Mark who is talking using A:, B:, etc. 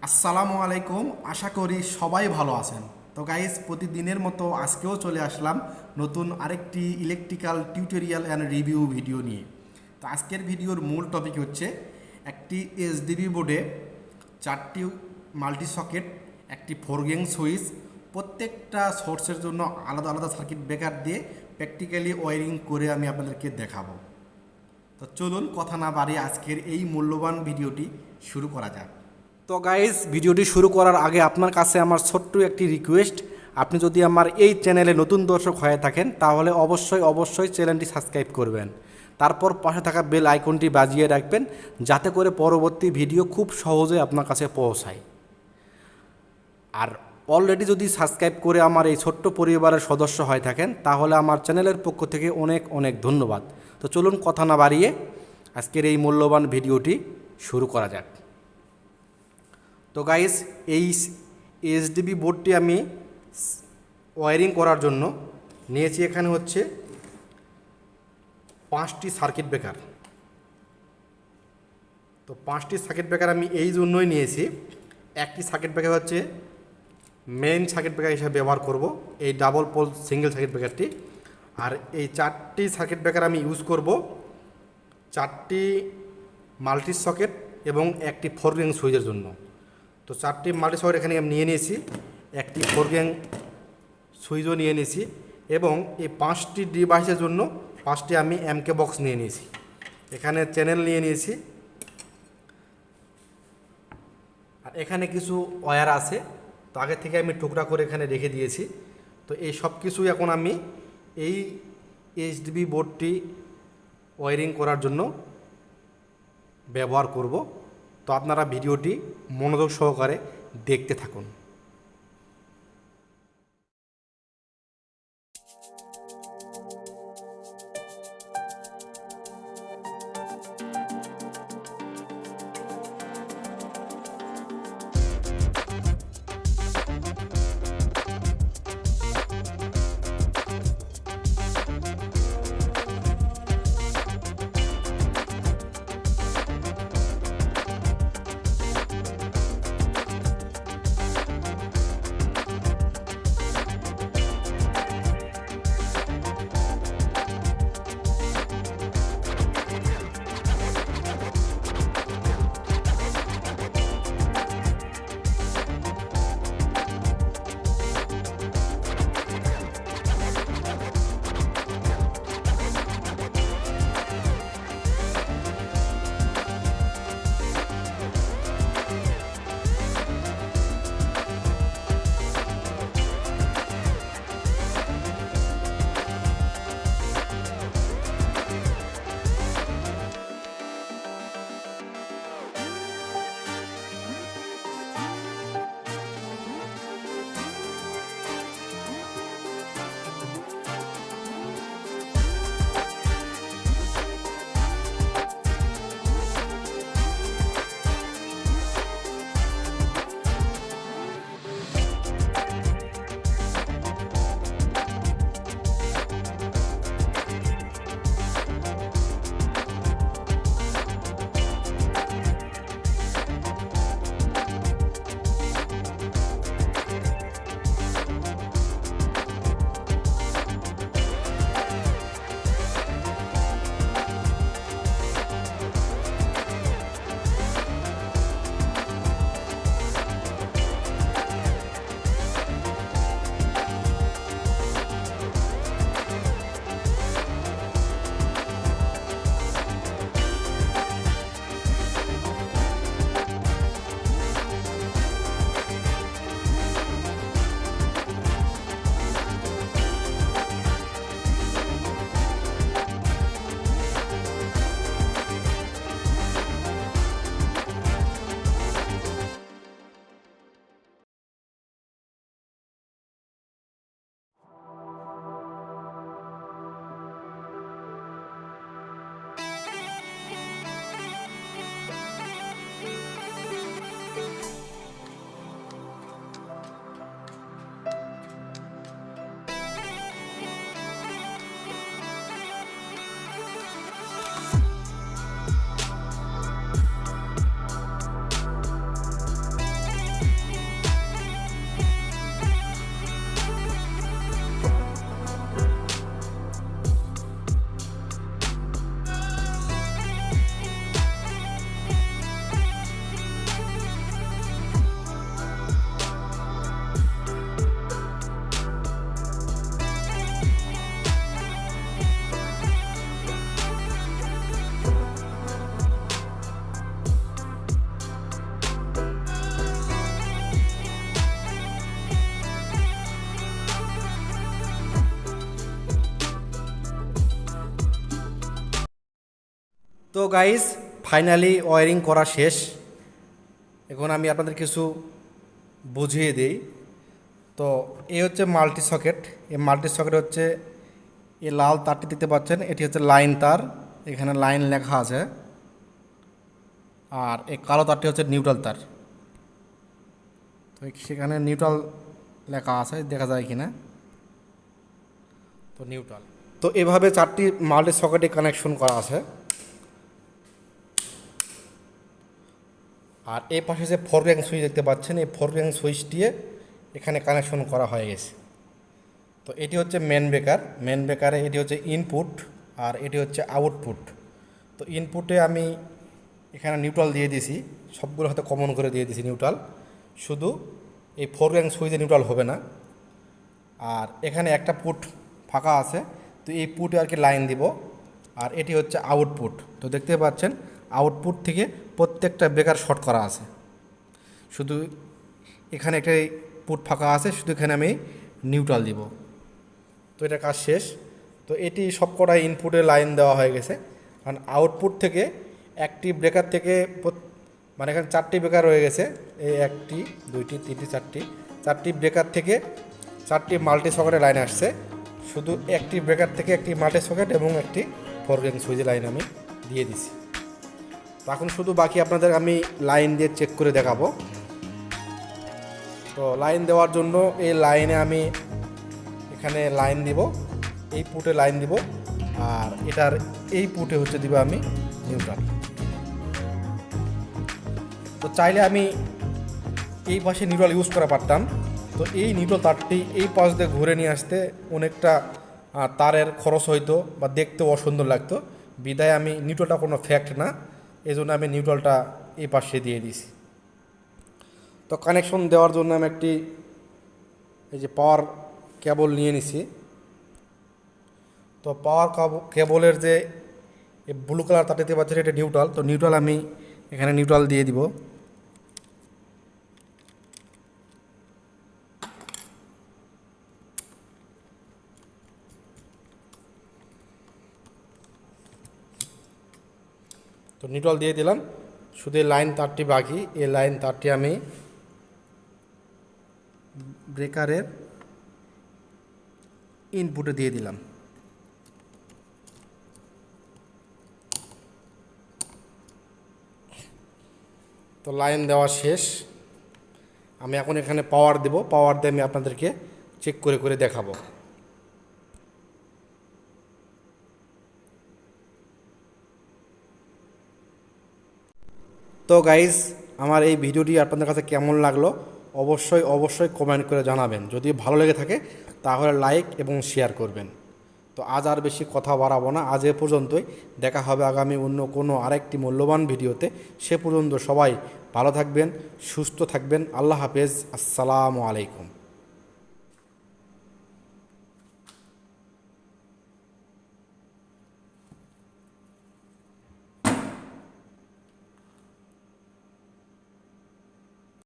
A: আসসালামু আলাইকুম। আশা করি সবাই ভালো আছেন। তো গাইস, প্রতিদিনের মতো আজকেও চলে আসলাম নতুন আরেকটি electrical tutorial and review video নিয়ে। তো আজকের ভিডিওর মূল টপিক হচ্ছে একটি এসডিবি বোর্ডে 4টি মাল্টি সকেট, একটি 4 গ্যাং সুইচ, প্রত্যেকটা সোর্সের জন্য আলাদা আলাদা সার্কিট ব্রেকার দিয়ে প্র্যাকটিক্যালি ওয়ারিং করে আমি আপনাদেরকে দেখাবো। তো চলুন কথা না বাড়িয়ে আজকের এই মূল্যবান ভিডিওটি শুরু করা যাক। তো গাইজ, ভিডিওটি শুরু করার আগে আপনার কাছে আমার ছোট্ট একটি রিকোয়েস্ট, আপনি যদি আমার এই চ্যানেলে নতুন দর্শক হয়ে থাকেন তাহলে অবশ্যই চ্যানেলটি সাবস্ক্রাইব করবেন, তারপর পাশে থাকা বেল আইকনটি বাজিয়ে রাখবেন যাতে করে পরবর্তী ভিডিও খুব সহজে আপনার কাছে পৌঁছায়। আর অলরেডি যদি সাবস্ক্রাইব করে আমার এই ছোট্ট পরিবারের সদস্য হয়ে থাকেন তাহলে আমার চ্যানেলের পক্ষ থেকে অনেক অনেক ধন্যবাদ। তো চলুন কথা না বাড়িয়ে আজকের এই মূল্যবান ভিডিওটি শুরু করা যাক। তো গাইস, এই এসডিবি বোর্ডটি আমি ওয়ারিং করার জন্য নিয়েছি। এখানে হচ্ছে 5টি সার্কিট ব্রেকার। তো 5টি সার্কিট ব্রেকার আমি এই জন্যই নিয়েছি। একটি সার্কিট ব্রেকার হচ্ছে মেইন সার্কিট ব্রেকার হিসেবে ব্যবহার করব, এই ডাবল পোল সিঙ্গেল সার্কিট ব্রেকারটি। আর এই 4টি সার্কিট ব্রেকার আমি ইউজ করব 4টি মাল্টি সকেট এবং একটি 4 গ্যাং সুইচের জন্য। তো 4টি মাল্টি সকেট এখানে আমি নিয়ে নিয়েছি, একটি 4 গ্যাং সুইচও নিয়ে নিয়েছি এবং এই 5টি ডিভাইসের জন্য 5টি আমি এমকে বক্স নিয়ে নিয়েছি। এখানে চ্যানেল নিয়ে নিয়েছি আর এখানে কিছু ওয়্যার আছে, তো আগে থেকে আমি টুকরা করে এখানে রেখে দিয়েছি। তো এই সব কিছুই এখন আমি এই এইচডিবি বোর্ডটি ওয়্যারিং করার জন্য ব্যবহার করব। তো আপনারা ভিডিওটি মনোযোগ সহকারে দেখতে থাকুন। তো গাইস ফাইনালি ওয়্যারিং করা শেষ। এখন আমি আপনাদের কিছু বুঝিয়ে দিই। তো এই হচ্ছে মাল্টি সকেট। এই মাল্টি সকেট হচ্ছে এই লাল তারটি দেখতে পাচ্ছেন, এটি হচ্ছে লাইন তার, এখানে লাইন লেখা আছে। আর এই কালো তারটি হচ্ছে নিউট্রাল তার, তো সেখানে নিউট্রাল লেখা আছে, দেখা যায় কিনা। তো নিউট্রাল। তো এভাবে 4টি মাল্টি সকেটে কানেকশন করা আছে। আর এই পাশে যে 4 গ্যাং সুইচ দেখতে পাচ্ছেন, এই 4 গ্যাং সুইচ দিয়ে এখানে কানেকশন করা হয়ে গেছে। তো এটি হচ্ছে মেন ব্রেকার। মেন ব্রেকারে এটি হচ্ছে ইনপুট আর এটি হচ্ছে আউটপুট। তো ইনপুটে আমি এখানে নিউট্রাল দিয়ে দিয়েছি, সবগুলো হয়তো কমন করে দিয়ে দিয়েছি নিউট্রাল। শুধু এই 4 গ্যাং সুইচে নিউট্রাল হবে না। আর এখানে একটা পুট ফাঁকা আছে, তো এই পুটে আর কি লাইন দিব। আর এটি হচ্ছে আউটপুট। তো দেখতে পাচ্ছেন আউটপুট থেকে প্রত্যেকটা ব্রেকার শর্ট করা আছে। শুধু এখানে একটা পুট ফাঁকা আছে, শুধু এখানে আমি নিউট্রাল দিব। তো এটা কাজ শেষ। তো এটি সবকটা ইনপুটে লাইন দেওয়া হয়ে গেছে। কারণ আউটপুট থেকে একটি ব্রেকার থেকে মানে এখানে 4টি ব্রেকার রয়ে গেছে, এই 1টি 2টি 3টি 4টি ব্রেকার থেকে 4টি মাল্টি সকেটে লাইন আসছে। শুধু একটি ব্রেকার থেকে একটি মাল্টি সকেট এবং একটি 4 গ্যাং সুইচে লাইন আমি দিয়ে দিছি। তো এখন শুধু বাকি আপনাদের আমি লাইন দিয়ে চেক করে দেখাবো। তো লাইন দেওয়ার জন্য এই লাইনে আমি এখানে লাইন দিব, এই পুটে লাইন দিব, আর এটার এই পুটে হচ্ছে দিব আমি নিউট্রাল। তো চাইলে আমি এই পাশে নিউট্রাল ইউজ করা পারতাম। তো এই নিউট্রাল তারটি এই পাশ দিয়ে ঘুরে নিয়ে আসতে অনেকটা তারের খরচ হইতো বা দেখতেও অসুন্দর লাগতো। বিদায় আমি নিউট্রালটা কোনো ফ্যাক্ট না, এই জন্য আমি নিউট্রালটা এই পাশে দিয়ে দিয়েছি। তো কানেকশন দেওয়ার জন্য আমি একটি এই যে পাওয়ার কেবল নিয়ে নিছি। তো পাওয়ার কেবলের যে ব্লু কালার তার দিতে পারছেন, এটা নিউট্রাল। তো নিউট্রাল আমি এখানে নিউট্রাল দিয়ে দিব। তো নিউট্রাল দিয়ে দিলাম, শুধু এই লাইন তারটি বাকি। এই লাইন তারটি আমি ব্রেকারের ইনপুটে দিয়ে দিলাম। তো লাইন দেওয়া শেষ। আমি এখন এখানে পাওয়ার দেব, পাওয়ার দিয়ে আমি আপনাদেরকে চেক করে করে দেখাবো। তো গাইজ, আমার এই ভিডিওটি আপনাদের কাছে কেমন লাগলো অবশ্যই কমেন্ট করে জানাবেন। যদি ভালো লেগে থাকে তাহলে লাইক এবং শেয়ার করবেন। তো আজ আর বেশি কথা বাড়াবো না, আজ এ পর্যন্তই। দেখা হবে আগামী অন্য কোনো আরেকটি মূল্যবান ভিডিওতে। সে পর্যন্ত সবাই ভালো থাকবেন, সুস্থ থাকবেন। আল্লাহ হাফেজ, আসসালামু আলাইকুম।